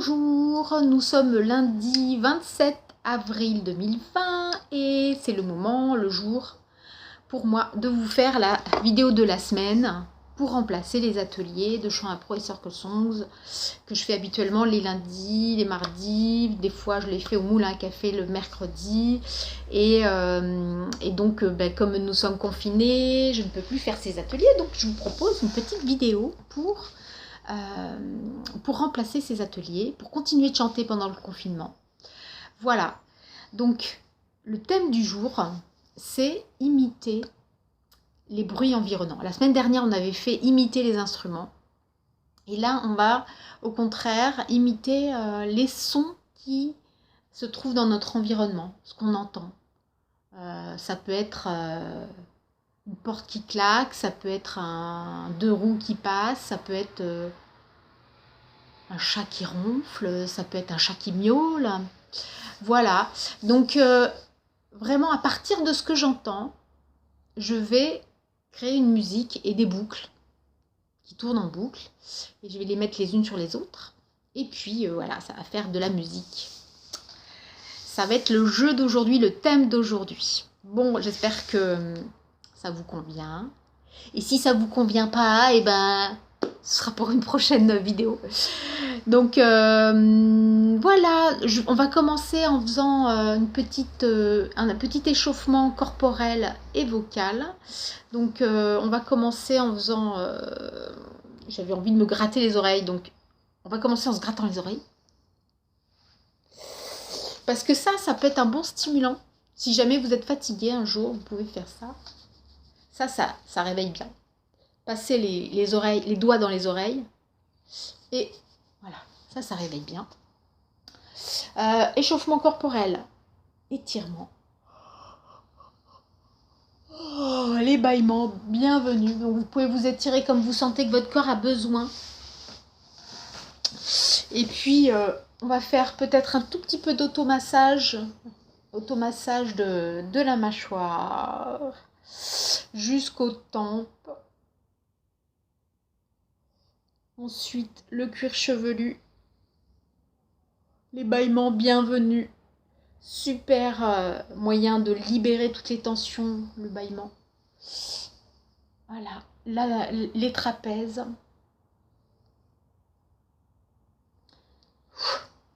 Bonjour, nous sommes lundi 27 avril 2020 et c'est le moment, le jour pour moi de vous faire la vidéo de la semaine pour remplacer les ateliers de chant impro et circle songs que je fais habituellement les lundis, les mardis, des fois je les fais au Moulin à Café le mercredi et donc comme nous sommes confinés, je ne peux plus faire ces ateliers, donc je vous propose une petite vidéo pour remplacer ces ateliers, pour continuer de chanter pendant le confinement. Voilà, donc le thème du jour, c'est imiter les bruits environnants. La semaine dernière, on avait fait imiter les instruments. Et là, on va au contraire imiter les sons qui se trouvent dans notre environnement, ce qu'on entend. Ça peut être une porte qui claque, ça peut être deux roues qui passent, ça peut être un chat qui ronfle, ça peut être un chat qui miaule. Voilà, donc vraiment à partir de ce que j'entends, je vais créer une musique et des boucles qui tournent en boucle. Et je vais les mettre les unes sur les autres. Et puis voilà, ça va faire de la musique. Ça va être le jeu d'aujourd'hui, le thème d'aujourd'hui. Bon, j'espère que ça vous convient. Et si ça vous convient pas, et ce sera pour une prochaine vidéo. Donc voilà, on va commencer en faisant un petit échauffement corporel et vocal. Donc on va commencer en faisant, j'avais envie de me gratter les oreilles, donc on va commencer en se grattant les oreilles. Parce que ça peut être un bon stimulant. Si jamais vous êtes fatigué un jour, vous pouvez faire ça. Ça réveille bien. Passez les oreilles, les doigts dans les oreilles. Et voilà, ça réveille bien. Échauffement corporel, étirement. Oh, les bâillements, bienvenue. Donc vous pouvez vous étirer comme vous sentez que votre corps a besoin. Et puis, on va faire peut-être un tout petit peu d'automassage. Automassage de la mâchoire jusqu'aux tempes. Ensuite, le cuir chevelu. Les bâillements, bienvenue. Super moyen de libérer toutes les tensions, le bâillement. Voilà, là, les trapèzes.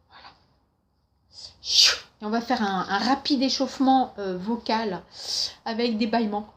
Voilà. Et on va faire un rapide échauffement vocal avec des bâillements.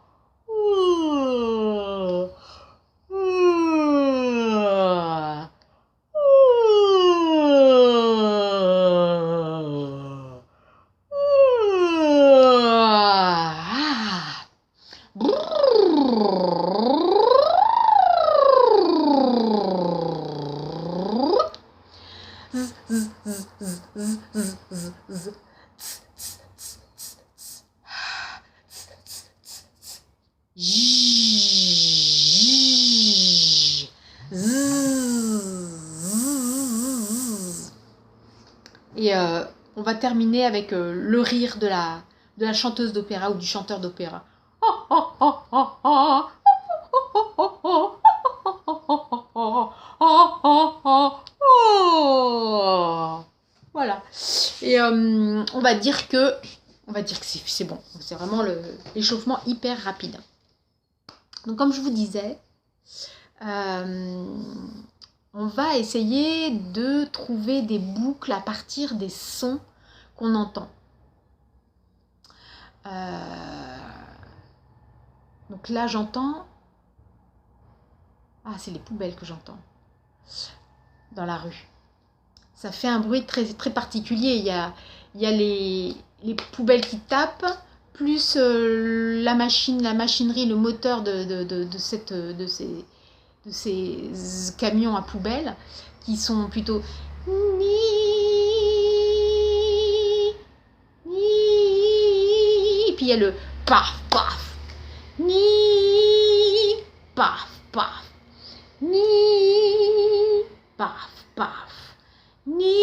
Et on va terminer avec le rire de la chanteuse d'opéra ou du chanteur d'opéra. Voilà. Et on va dire que c'est bon. C'est vraiment l'échauffement hyper rapide. Donc comme je vous disais, on va essayer de trouver des boucles à partir des sons qu'on entend. Donc là, j'entends... Ah, c'est les poubelles que j'entends dans la rue. Ça fait un bruit très, très particulier. Il y a les poubelles qui tapent, plus la machinerie, le moteur de ces camions à poubelles qui sont plutôt ni. Puis il y a le paf paf ni paf paf ni paf paf ni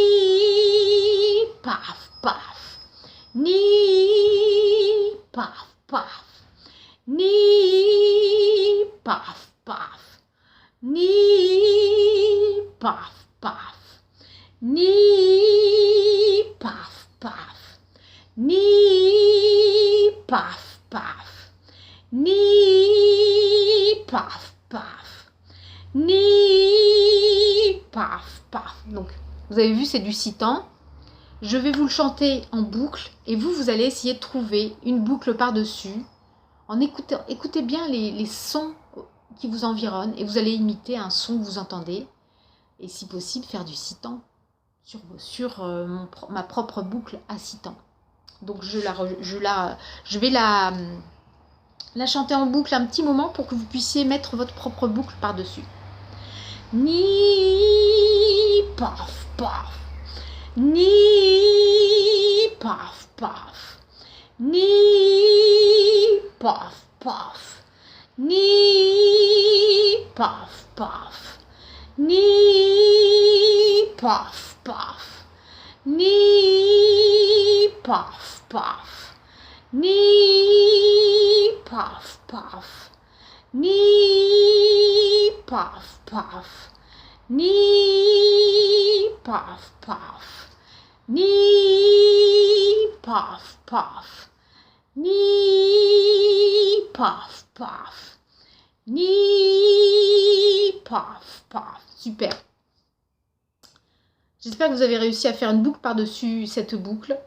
paf paf ni paf paf ni paf paf ni paf paf Ni, paf, paf. Ni, paf, paf. Ni, paf, paf. Ni, paf, paf. Donc, vous avez vu, c'est du 6 temps. Je vais vous le chanter en boucle et vous allez essayer de trouver une boucle par-dessus. Écoutez bien les sons qui vous environnent et vous allez imiter un son que vous entendez. Et si possible, faire du 6 temps sur ma propre boucle à 6 temps. Donc je vais la chanter en boucle un petit moment pour que vous puissiez mettre votre propre boucle par-dessus. Ni, paf, paf. Ni, paf, paf. Ni, paf, paf. Ni, paf, paf. Ni, paf, paf. Ni, paf, paf. Ni, paf, paf. Ni, paf, paf. Ni, paf, paf. Ni, paf, paf. Ni, paf, paf. Ni, paf, paf. Super. J'espère que vous avez réussi à faire une boucle par-dessus cette boucle.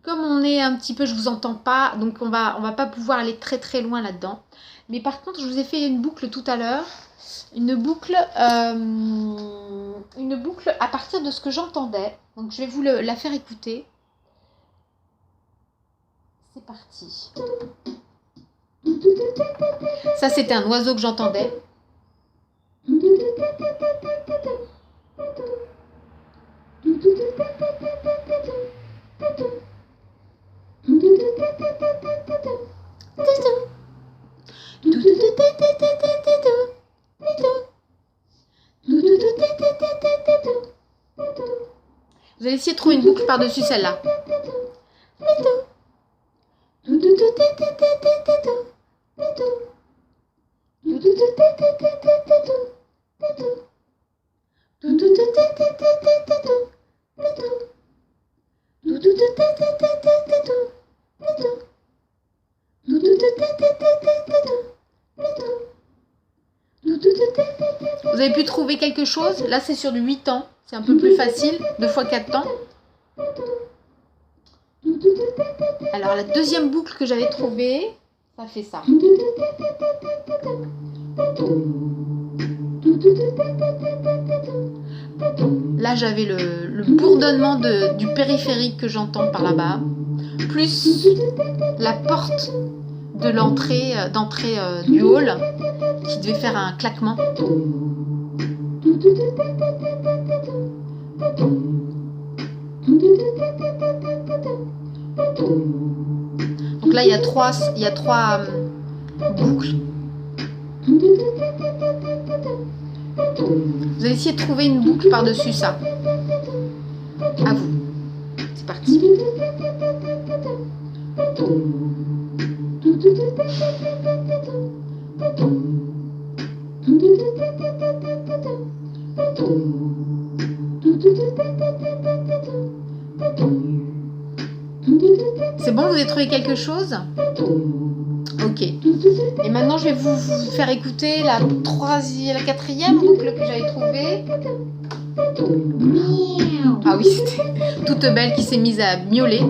Comme on est un petit peu, je vous entends pas, donc on va pas pouvoir aller très très loin là-dedans. Mais par contre, je vous ai fait une boucle tout à l'heure. Une boucle à partir de ce que j'entendais. Donc je vais vous la faire écouter. C'est parti. Ça, c'était un oiseau que j'entendais. Vous allez essayer de trouver une boucle par-dessus celle-là. Vous avez pu trouver quelque chose? Là, c'est sur du 8 temps. C'est un peu plus facile. 2 fois 4 temps. Alors, la deuxième boucle que j'avais trouvée, ça fait ça. Là, j'avais le bourdonnement du périphérique que j'entends par là-bas, plus la porte de d'entrée du hall qui devait faire un claquement. Donc là, il y a trois boucles. Vous allez essayer de trouver une boucle par-dessus ça. À vous. C'est parti. C'est bon, vous avez trouvé quelque chose? Ok. Et maintenant, je vais vous faire écouter la quatrième boucle que j'avais trouvée. Ah oui, c'était toute belle qui s'est mise à miauler.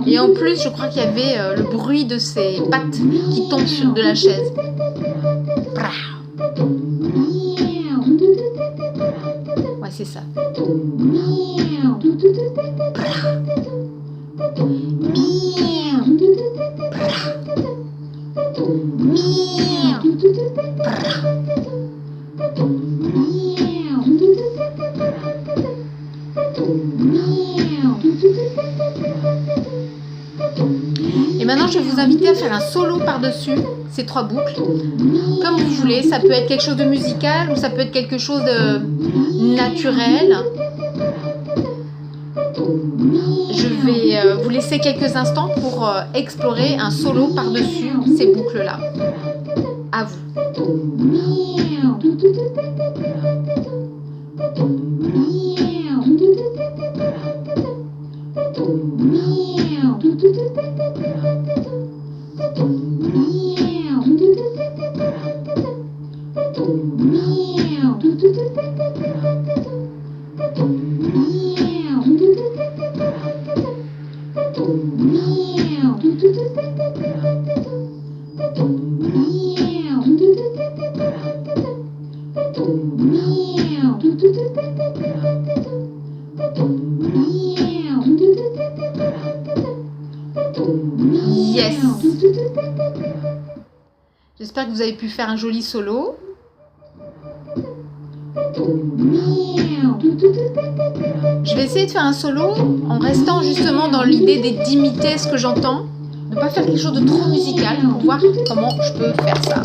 Et en plus, je crois qu'il y avait le bruit de ses pattes qui tombent de la chaise. Ouais, c'est ça. Et maintenant, je vais vous inviter à faire un solo par-dessus ces trois boucles, comme vous voulez. Ça peut être quelque chose de musical ou ça peut être quelque chose de naturel. Je vais vous laisser quelques instants pour explorer un solo par-dessus ces boucles-là. À vous. Yes. J'espère que vous avez pu faire un joli solo. Je vais essayer de faire un solo en restant justement dans l'idée d'imiter ce que j'entends, de ne pas faire quelque chose de trop musical pour voir comment je peux faire ça.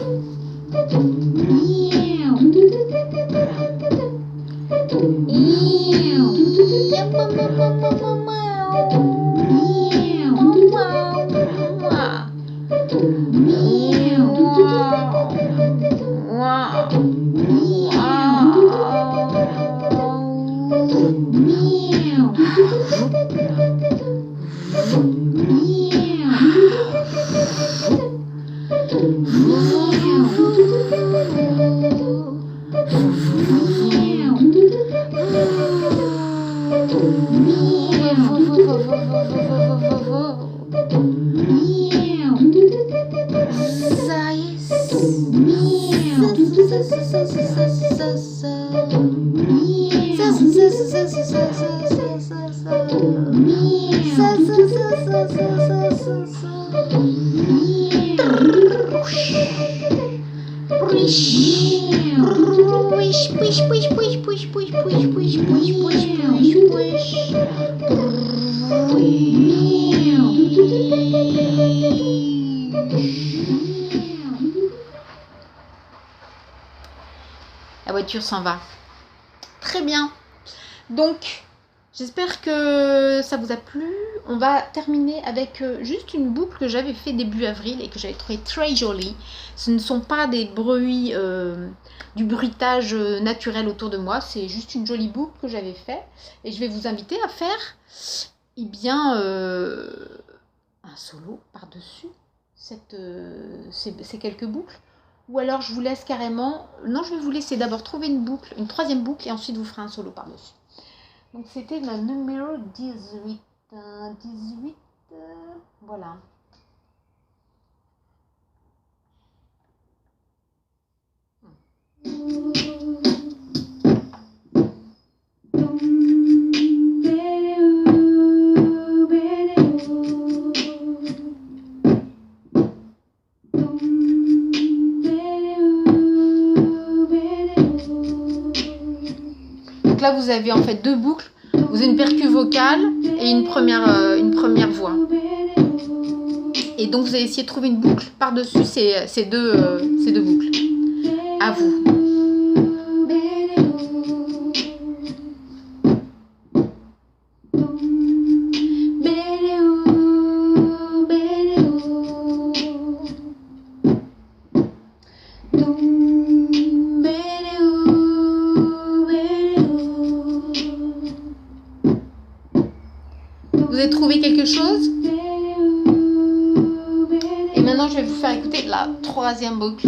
La voiture s'en va. Très bien. Donc, j'espère que ça vous a plu. On va terminer avec juste une boucle que j'avais fait début avril et que j'avais trouvé très jolie. Ce ne sont pas des bruits, du bruitage naturel autour de moi. C'est juste une jolie boucle que j'avais fait. Et je vais vous inviter à faire eh bien, un solo par-dessus ces quelques boucles. Ou alors je vous laisse carrément... Non, je vais vous laisser d'abord trouver une boucle, une troisième boucle, et ensuite vous ferez un solo par-dessus. Donc c'était le numéro 18. 18, voilà. Donc là, vous avez en fait deux boucles. Vous avez une percu vocale et une première voix. Et donc, vous allez essayer de trouver une boucle par-dessus ces deux boucles. À vous. Vous avez trouvé quelque chose? Et maintenant, je vais vous faire écouter la troisième boucle.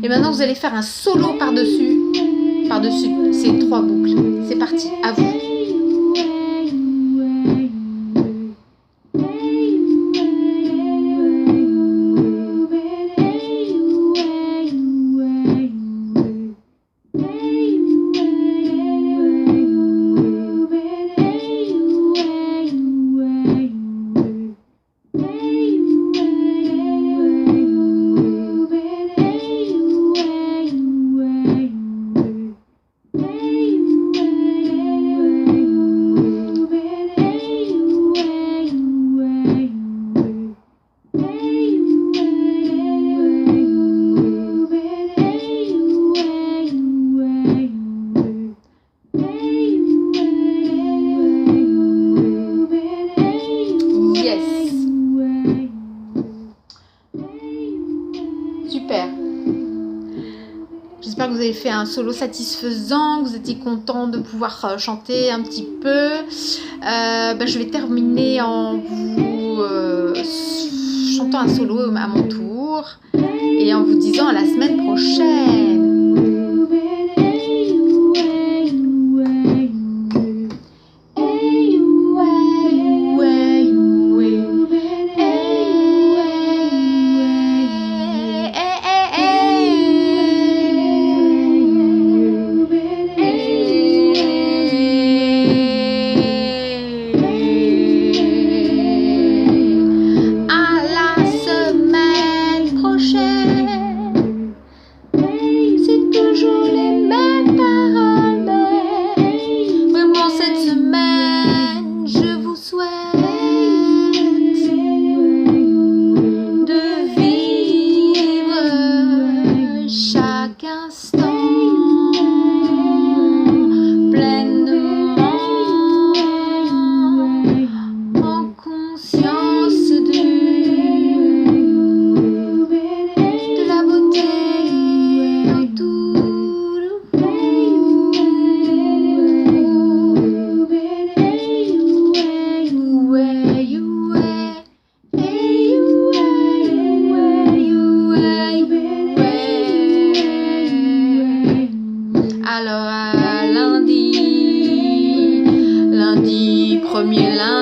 Et maintenant, vous allez faire un solo par-dessus ces trois boucles. C'est parti, à vous. fait un solo satisfaisant, que vous étiez content de pouvoir chanter un petit peu. Je vais terminer en vous chantant un solo à mon tour et en vous disant à la semaine prochaine. Alors lundi, premier lundi.